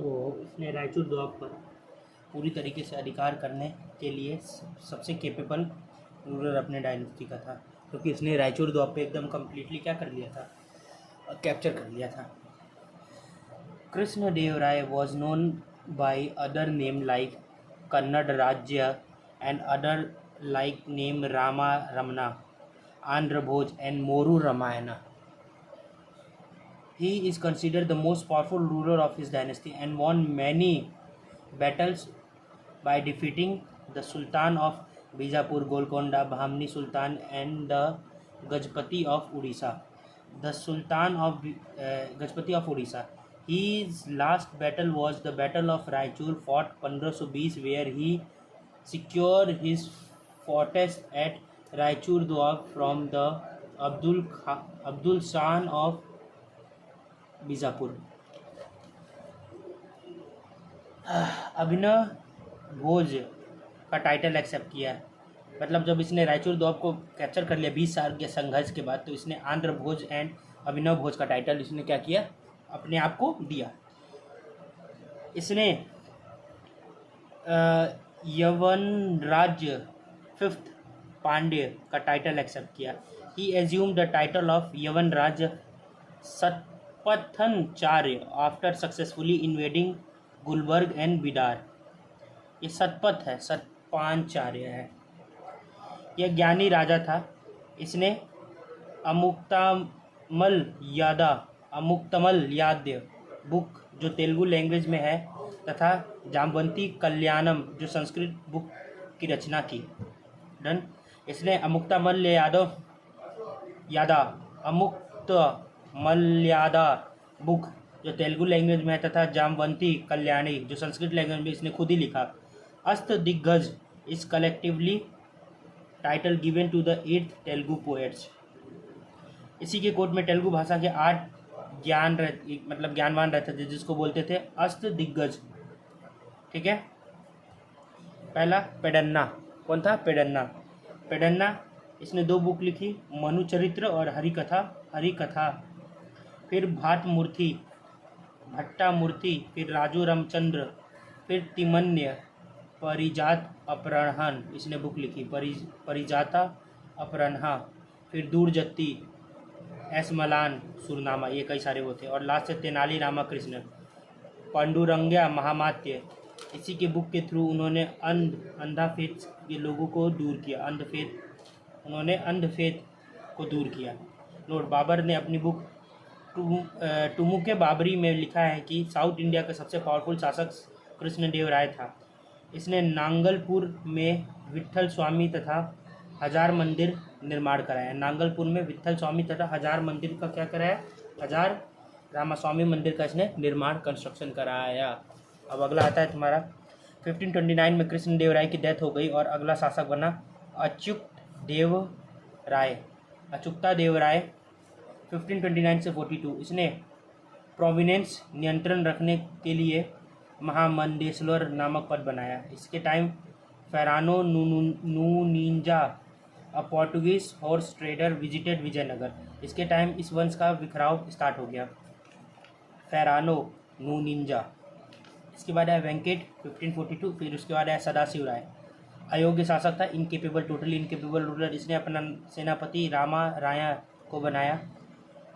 तो इसने रायचूर द्वीप पर पूरी तरीके से अधिकार करने के लिए सबसे कैपेबल रूलर अपने डायनेस्टी का था, क्योंकि इसने रायचूर द्वीप पे एकदम कम्प्लीटली क्या कर लिया था, कैप्चर कर लिया था। Krishnadevaraya was known by other name like Kannada Rajya and other like name Rama Ramana, Andhra Bhoja and Mooru Ramayana. He is considered the most powerful ruler of his dynasty and won many battles by defeating the Sultan of Bijapur, Golconda, Bahmani Sultan and the Gajpati of Odisha. The Sultan of Gajpati of Odisha. His last battle was the Battle of Raichur, fought 1520, where he secured his fortress at Raichur Dwar from the Abdul Shan of Bijapur. Abhinava Bhoja का title accept किया, मतलब जब इसने रायचूर द्वीप को capture कर लिया 20 साल के संघर्ष के बाद, तो इसने आंध्र भोज एंड अभिनव भोज का टाइटल इसने क्या किया, अपने आप को दिया। इसने यवन राज्य 5th पांड्य का टाइटल एक्सेप्ट किया। He assumed the title of Yavana Rajya Sthapanacharya after successfully invading Gulbarga and Bidar. ये सतपथ है, सतपांचार्य है, यह ज्ञानी राजा था। इसने अमुक्तमल याद्य बुक जो तेलुगु लैंग्वेज में है तथा जामवंती कल्याणम जो संस्कृत बुक की रचना की। डन। इसने अमुक्तमल्यादा बुक जो तेलुगु लैंग्वेज में है तथा जामवंती कल्याणी जो संस्कृत लैंग्वेज में इसने खुद ही लिखा। अस्त दिग्गज is collectively title given to the 8 Telugu poets. इसी के कोट में तेलुगु भाषा के 8 ज्ञानवान रहते थे, जिसको बोलते थे अस्त दिग्गज। ठीक है। पहला पेडन्ना, कौन था? पेडन्ना इसने 2 बुक लिखी, मनुचरित्र और हरिकथा। फिर भट्टामूर्ति, फिर राजू रामचंद्र, फिर तिमन्य, परिजात अपराह्न इसने बुक लिखी, परिजाता अपराह्न। फिर दूरजत्ती, एसमलान, सुरनामा, ये कई सारे वो थे। और लास्ट से तेनाली रामाकृष्ण, पांडुरंग्या महामात्य। इसी के बुक के थ्रू उन्होंने अंधाफेथ के लोगों को दूर किया, उन्होंने अंधफेथ को दूर किया। लॉर्ड बाबर ने अपनी बुक टुमुके बाबरी में लिखा है कि साउथ इंडिया का सबसे पावरफुल शासक कृष्णदेवराय था। इसने नांगलपुर में विट्ठल स्वामी तथा 1000 मंदिर निर्माण कराया। नांगलपुर में विट्ठल स्वामी तथा 1000 मंदिर का क्या कराया? 1000 रामास्वामी मंदिर का इसने निर्माण कंस्ट्रक्शन कराया। अब अगला आता है तुम्हारा 1529 में कृष्णदेवराय की डेथ हो गई और अगला शासक बना अचुक्ता देव राय 1529 से 42। इसने प्रोविनेंस नियंत्रण रखने के लिए महामंडेश्वर नामक पद बनाया। इसके time Fernao Nuniz a Portuguese horse trader visited Vijayanagar. इसके टाइम इस वंश का बिखराव स्टार्ट हो गया, फेरानो नूनिंजा। इसके बाद है वेंकट 1542। फिर उसके बाद है सदाशिव राय, अयोग्य शासक था, टोटली इनकेपेबल रूलर। इसने अपना सेनापति रामा राया को बनाया।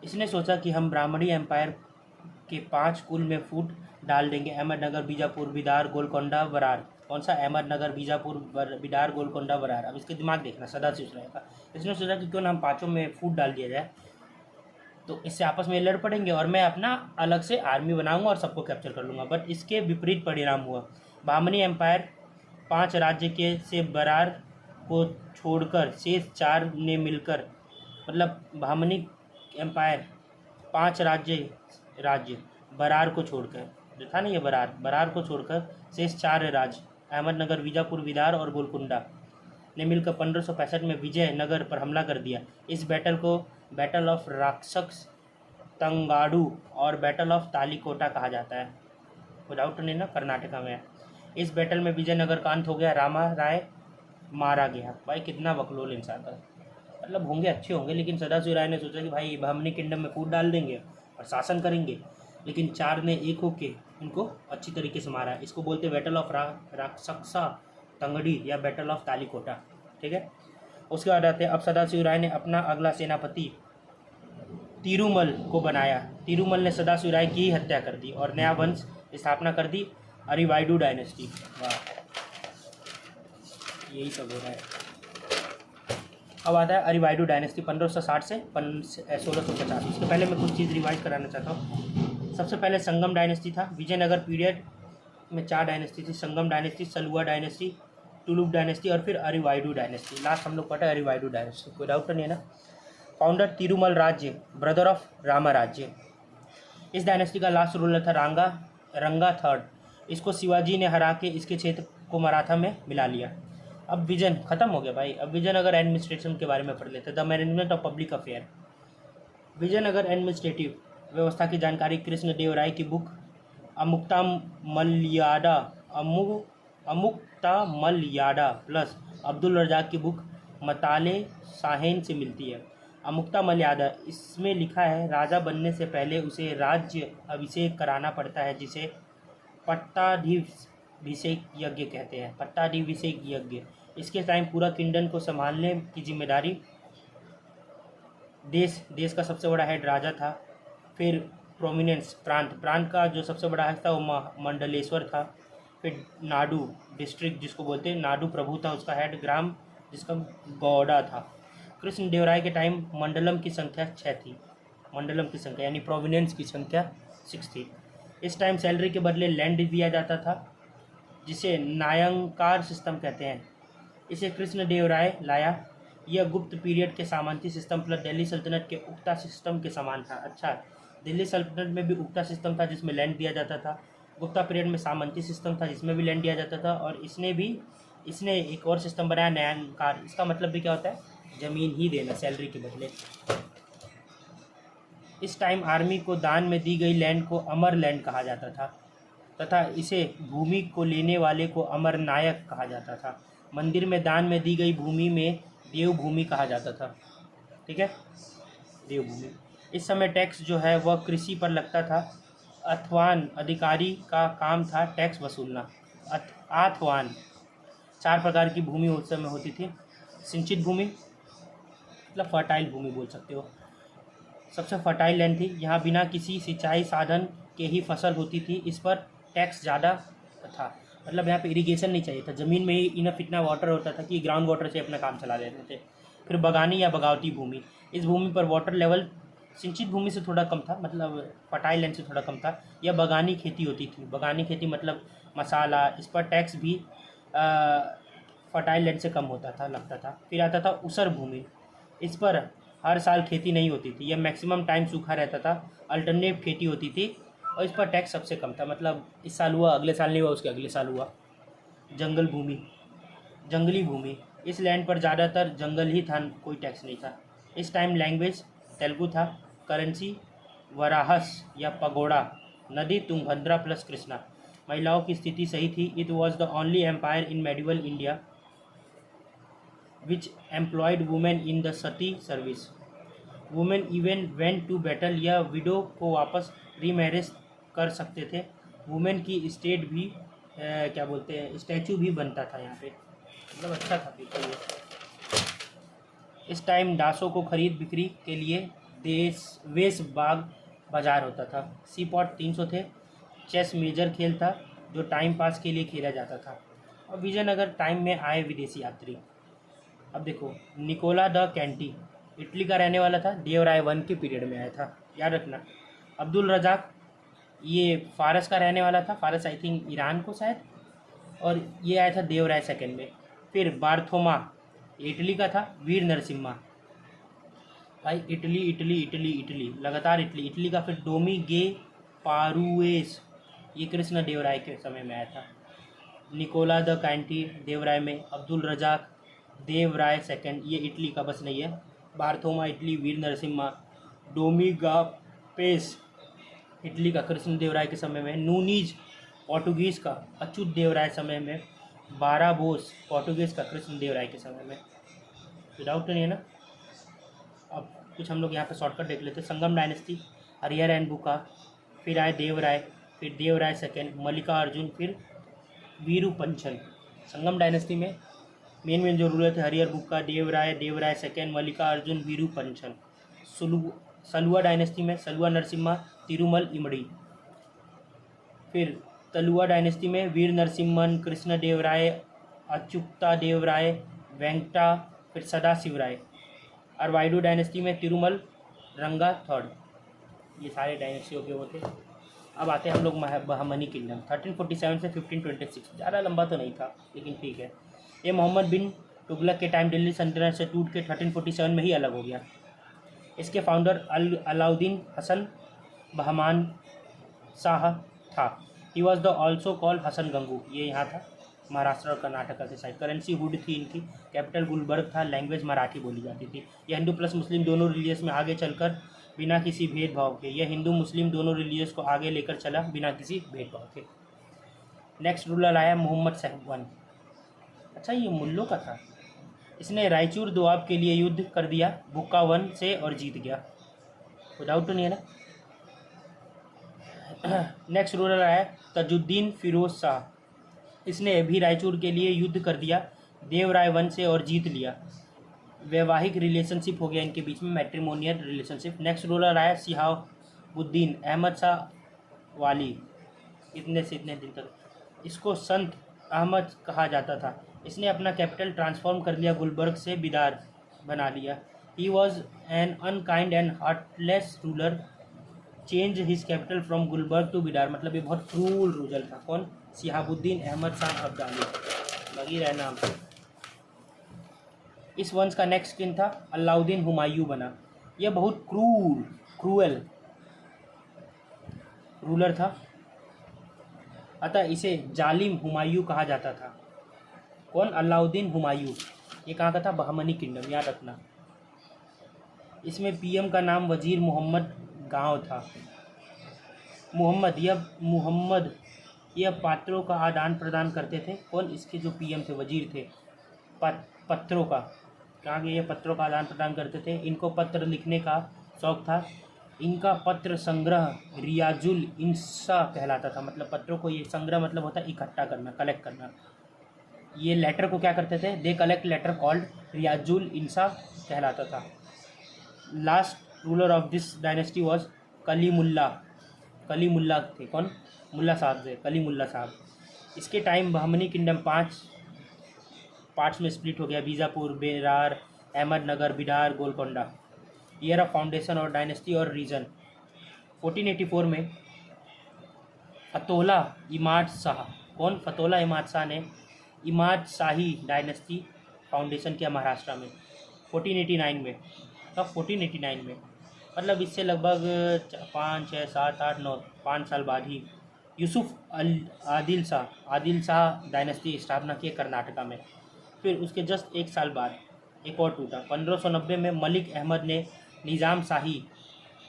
इसने सोचा कि हम ब्राह्मणी एम्पायर के 5 कुल में फूट डाल देंगे, अहमदनगर, बीजापुर, बिदार, गोलकोंडा, बरार। कौन सा? अहमदनगर, बीजापुर, बिदार, गोलकोंडा, बरार। अब इसके दिमाग देखना, सदाशिव राय का। इसने सोचा कि क्यों ना हम 5 में फूट डाल दिया जाए, तो इससे आपस में लड़ पड़ेंगे और मैं अपना अलग से आर्मी बनाऊंगा और सबको कैप्चर कर लूँगा। बट इसके विपरीत परिणाम हुआ। बामनी एम्पायर 5 राज्य के से बरार को छोड़कर शेष 4 ने मिलकर, मतलब बामनी एम्पायर 5 राज्य बरार को छोड़कर, जो था ना ये बरार को छोड़कर शेष 4 राज्य अहमदनगर, बीजापुर, बिदार और गोलकुंडा ने मिलकर 1565 में विजयनगर पर हमला कर दिया। इस बैटल को बैटल ऑफ राक्षस तंगाड़ू और बैटल ऑफ तालीकोटा कहा जाता है। विदाउट नहीं ना, कर्नाटका में। इस बैटल में विजयनगर का अंत हो गया, रामा राय मारा गया। भाई कितना बकलोल इंसान था, मतलब होंगे अच्छे होंगे, लेकिन सदाशिव राय ने सोचा कि भाई बहमनी किंगडम में फूट डाल देंगे और शासन करेंगे। लेकिन 4 ने एक होके इनको अच्छी तरीके से मारा। इसको बोलते हैं बैटल ऑफ राक्षसा तंगड़ी या बैटल ऑफ तालीकोटा। ठीक है, उसके बाद आते हैं अब सदाशिव राय ने अपना अगला सेनापति तिरुमल को बनाया। तिरुमल ने सदाशिव राय की हत्या कर दी और नया वंश स्थापना कर दी, अरिवाइडू डायनेस्टी। वाह, यही सब हो रहा है। अब आता है अरिवाइडू डायनेस्टी 1560 से 1650। उसके पहले मैं कुछ चीज़ रिवाइज कराना चाहता हूँ। सबसे पहले संगम डायनेस्टी था। विजयनगर पीरियड में 4 डायनेस्टी थी, संगम डायनेस्टी, सलुआ डायनेस्टी, टुलुक डायनेस्टी और फिर अरिवाइडू डायनेस्टी। लास्ट हम लोग पढ़ा अरिवाइडू डायनेस्टी, कोई डाउट नहीं है ना। फाउंडर तिरुमल राज्य, ब्रदर ऑफ रामा राज्य। इस डायनेस्टी का लास्ट रूलर था रंगा थर्ड। इसको शिवाजी ने हरा के इसके क्षेत्र को मराठा में मिला लिया। अब विजन खत्म हो गया भाई। अब विजयनगर एडमिनिस्ट्रेशन के बारे में पढ़ लेते हैं। The management of public affair. Vijayanagara administrative व्यवस्था की जानकारी कृष्ण देव राय की book Amuktamalyada plus Abdul Razzaq की बुक मताले साहेन से मिलती है। अमुक्ता मलयाडा, इसमें लिखा है राजा बनने से पहले उसे राज्य अभिषेक कराना पड़ता है, जिसे पट्टाभिषेक यज्ञ कहते हैं। पट्टाभिषेक यज्ञ। इसके टाइम पूरा किंगडम को संभालने की जिम्मेदारी देश का सबसे बड़ा हेड राजा था। फिर प्रोमिनेंस, प्रांत का जो सबसे बड़ा हेड था वो मंडलेश्वर था। फिर नाडु डिस्ट्रिक्ट जिसको बोलते हैं, नाडु प्रभु था उसका हेड, ग्राम जिसका गौड़ा था। कृष्ण देव राय के टाइम मंडलम की संख्या 6 थी। मंडलम की संख्या यानी प्रोविनेंस की संख्या 6 थी। इस टाइम सैलरी के बदले लैंड दिया जाता था, जिसे नायंकार सिस्टम कहते हैं। इसे कृष्ण देव राय लाया। यह गुप्त पीरियड के सामंती सिस्टम प्लस दिल्ली सल्तनत के उक्ता सिस्टम के समान था। अच्छा, दिल्ली सल्तनत में भी उक्ता सिस्टम था जिसमें लैंड दिया जाता था। गुप्ता पीरियड में सामंती सिस्टम था जिसमें भी लैंड दिया जाता था। और इसने एक और सिस्टम बनाया न्यायकार। इसका मतलब भी क्या होता है, ज़मीन ही देना सैलरी के बदले। इस टाइम आर्मी को दान में दी गई लैंड को अमर लैंड कहा जाता था तथा इसे भूमि को लेने वाले को अमर नायक कहा जाता था। मंदिर में दान में दी गई भूमि में देवभूमि कहा जाता था। ठीक है, देवभूमि। इस समय टैक्स जो है वह कृषि पर लगता था। अथवान अधिकारी का काम था टैक्स वसूलना। आथवान 4 प्रकार की भूमि उस समय होती थी। सिंचित भूमि मतलब फर्टाइल भूमि बोल सकते हो। सबसे फर्टाइल लैंड थी, यहाँ बिना किसी सिंचाई साधन के ही फसल होती थी। इस पर टैक्स ज़्यादा था, मतलब यहाँ पे इरिगेशन नहीं चाहिए था, ज़मीन में ही इनफ इतना वाटर होता था कि ग्राउंड वाटर से अपना काम चला लेते थे। फिर बगानी या बगावती भूमि, इस भूमि पर वाटर लेवल सिंचित भूमि से थोड़ा कम था, मतलब फर्टाइल लैंड से थोड़ा कम था। यह बगानी खेती होती थी। बगानी खेती मतलब मसाला, इस पर टैक्स भी फर्टाइल लैंड से कम होता था, लगता था। फिर आता था ऊसर भूमि, इस पर हर साल खेती नहीं होती थी, यह मैक्सिमम टाइम सूखा रहता था। अल्टरनेट खेती होती थी और इस पर टैक्स सबसे कम था, मतलब इस साल हुआ अगले साल नहीं हुआ उसके अगले साल हुआ। जंगल भूमि, जंगली भूमि, इस लैंड पर ज़्यादातर जंगल ही था, कोई टैक्स नहीं था। इस टाइम लैंग्वेज तेलुगु था। करेंसी वराहस या पगोड़ा। नदी तुंगभद्रा प्लस कृष्णा। महिलाओं की स्थिति सही थी। It was the only empire in medieval India which employed women in the state service. Women even went to battle, या विडो को वापस रीमैरिज कर सकते थे। वुमेन की स्टेट भी क्या बोलते हैं, स्टैचू भी बनता था यहाँ पे, मतलब अच्छा था बिल्कुल ये। इस टाइम दासों को खरीद बिक्री के लिए वेश बाग बाजार होता था। सी पॉट 300 थे। चेस मेजर खेल था जो टाइम पास के लिए खेला जाता था। और विजयनगर टाइम में आए विदेशी यात्री। अब देखो, निकोला द कैंटी इटली का रहने वाला था, देवराय 1 के पीरियड में आया था, याद रखना। अब्दुल रजाक ये फारस का रहने वाला था, फारस आई थिंक ईरान को शायद, और ये आया था देवराय 2 में। फिर बार्थोमा इटली का था। वीर नरसिम्हा भाई इटली इटली इटली इटली लगातार इटली का। फिर डोमी गे पारुएस ये कृष्ण देवराय के समय में आया था। निकोला द कैंटी देवराय में। अब्दुल रजाक देवराय 2 ये इटली का बस नहीं है। बार्थोमा इटली, वीर नरसिम्हा। डोमिगापेस इटली का कृष्ण देवराय के समय में। नूनीज पोर्टुगीज़ का अच्युत देवराय समय में। बाराबोस पोर्टुगीज़ का कृष्ण देवराय के समय में। डाउट नहीं है ना। अब कुछ हम लोग यहाँ पे शॉर्टकट देख लेते हैं। संगम डायनेस्टी, हरिहर एंड बुका। फिर आए देवराय, फिर देवराय सेकेंड, मल्लिका अर्जुन, फिर वीरूपंचन। संगम डायनेस्टी में मेन जो रूलर थे हरिहर बुक्का, देवराय सेकेंड, मल्लिका अर्जुन, वीरूपंचन। सलुआ डायनेस्टी में सलुआ नरसिम्हा, तिरुमल इमड़ी। फिर तलुआ डायनेस्टी में वीर नरसिम्हन, कृष्ण देवराय, अच्युता देवराय, वेंकटा, फिर सदाशिवराय। और वाइडू डायनेस्टी में तिरुमल रंगा थर्ड। ये सारे डायनेस्टियों के वो थे। अब आते हैं हम लोग बहमनी किंगडम 1347 से 1526। ज़्यादा लंबा तो नहीं था लेकिन ठीक है। ये मोहम्मद बिन तुगलक के टाइम दिल्ली सल्तनत से टूट के 1347 में ही अलग हो गया। इसके फाउंडर अलाउद्दीन हसन बहमान शाह था। He was the also called Hasan Gangu. ये यहाँ था महाराष्ट्र और कर्नाटका के साइड। करेंसी हुड थी इनकी, कैपिटल गुलबर्ग था, लैंग्वेज मराठी बोली जाती थी। यह हिंदू प्लस मुस्लिम दोनों रिलीजियस में आगे चलकर बिना किसी भेदभाव के, यह हिंदू मुस्लिम दोनों रिलीजियस को आगे लेकर चला बिना किसी भेदभाव के। नेक्स्ट रूलर आया मोहम्मद सहवन। अच्छा, ये मुल्लों का था। इसने रायचूर दोआब के लिए युद्ध कर दिया बुक्का वन से और जीत गया। कोई डाउट तो नहीं है ना। नेक्स्ट रूलर आया तजुद्दीन फिरोज शाह। इसने भी रायचूर के लिए युद्ध कर दिया देवराय वन से और जीत लिया। वैवाहिक रिलेशनशिप हो गया इनके बीच में, मैट्रिमोनियल रिलेशनशिप। नेक्स्ट रूलर आया शिहाबुद्दीन अहमद शाह वाली। इतने से इतने दिन तक इसको संत अहमद कहा जाता था। इसने अपना कैपिटल ट्रांसफॉर्म कर लिया गुलबर्ग से बिदार बना लिया। He was an unkind and heartless ruler, change his capital from Gulbarga to Bidar. मतलब ये बहुत क्रूल रूलर था। कौन? शिहाबुद्दीन अहमद शाह अब्दाली। लगी रहे नाम। इस वंश का नेक्स्ट किंग था अलाउद्दीन हुमायूं बना। यह बहुत क्रूएल रूलर था, अतः इसे जालिम हुमायूं कहा जाता था। कौन? अलाउद्दीन हुमायूं। ये कहाँ का था? बहमनी किंगडम, याद रखना। इसमें पीएम का नाम वजीर मोहम्मद गांव था। मोहम्मद यह पात्रों का आदान प्रदान करते थे। कौन? इसके जो पीएम थे, वजीर थे पत्रों का। कहाँ के? ये पत्रों का आदान प्रदान करते थे। इनको पत्र लिखने का शौक था। इनका पत्र संग्रह रियाजुल इंसा कहलाता था। मतलब पत्रों को, ये संग्रह मतलब होता है इकट्ठा करना, कलेक्ट करना। ये लेटर को क्या करते थे? They collect letter called Riyazul इंसा कहलाता था। Last ruler of this dynasty was Kalimulla थे। कौन? मुल्ला साहब थे, कलीमुल्ला साहब। इसके टाइम बहमनी किंगडम 5 पार्ट्स में स्प्लिट हो गया। Bijapur, Berar, Ahmednagar, Bidar, Golconda. Year of foundation और डायनेस्टी और रीजन 1484 में फतोला इमाद शाह। कौन? फतोला इमाद शाह ने इमाद शाही डायनेस्टी फाउंडेशन किया महाराष्ट्र में 1489 में। कब? 1489 में। मतलब इससे लगभग 5, 6, 7, 8, 9 5 साल बाद ही यूसुफ आदिल शाह डायनेस्टी स्थापना की कर्नाटका में। फिर उसके जस्ट 1 साल बाद एक और टूटा। 1590 में मलिक अहमद ने निज़ाम शाही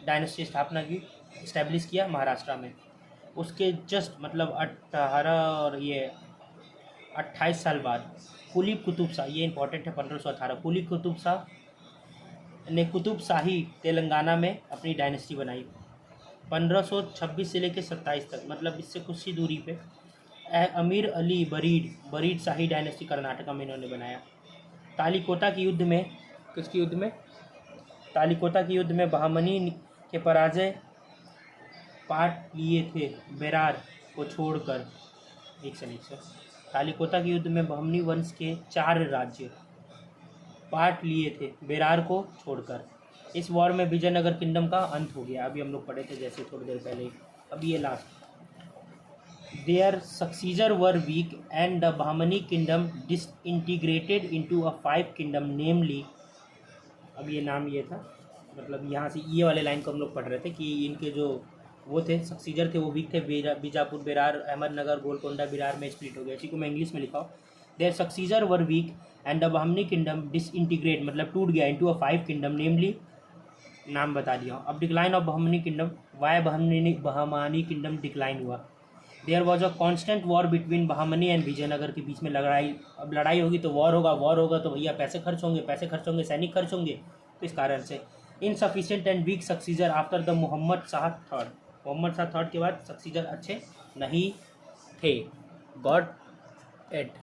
डायनेस्टी स्थापना की, इस्टेब्लिश किया महाराष्ट्र में। उसके जस्ट मतलब 28 साल बाद कुलीब कुतुब शाह, ये इंपॉर्टेंट है, 1518 कुलीब कुतुब शाह ने कुतुब शाही तेलंगाना में अपनी डायनेस्टी बनाई। 1526 से लेकर 27 तक, मतलब इससे कुछ ही दूरी पे अमीर अली बरीड शाही डायनेस्टी कर्नाटका में इन्होंने बनाया। तालिकोटा के युद्ध में, किसके युद्ध में? तालिकोटा के युद्ध में बहमनी के पराजय पार्ट लिए थे बेरार को छोड़कर। एक से तालिकोटा के युद्ध में बहमनी वंश के 4 राज्य पार्ट लिए थे बेरार को छोड़कर। इस वॉर में विजयनगर किंगडम का अंत हो गया। अभी हम लोग पढ़े थे जैसे थोड़ी देर पहले। अभी ये last. Their successors were weak and the Bahmani kingdom disintegrated into a 5 kingdom, namely, अब ये नाम ये था, मतलब यहाँ से ये वाले लाइन को हम लोग पढ़ रहे थे कि इनके जो वो थे सक्सीजर थे वो वीक थे। बीजापुर, बेरार, अहमदनगर, गोलकोंडा, बिरार में स्प्लिट हो गया। इसी को मैं इंग्लिश में लिखा हूँ। Their successor were weak and the Bahmani kingdom disintegrate, मतलब टूट गया, इनटू अ 5 किंगडम, नेमली नाम बता दिया हूँ। अब decline of Bahmani kingdom, why Bahmani kingdom decline हुआ। There was a constant war between Bahmani and Vijayanagar के बीच में लड़ाई। अब लड़ाई होगी तो वॉर होगा तो भैया पैसे खर्च होंगे, सैनिक खर्च होंगे। तो इस कारण से insufficient and weak successor after the Mohammad Shah third, Mohammad Shah third के बाद सक्सीडर अच्छे नहीं थे। God eight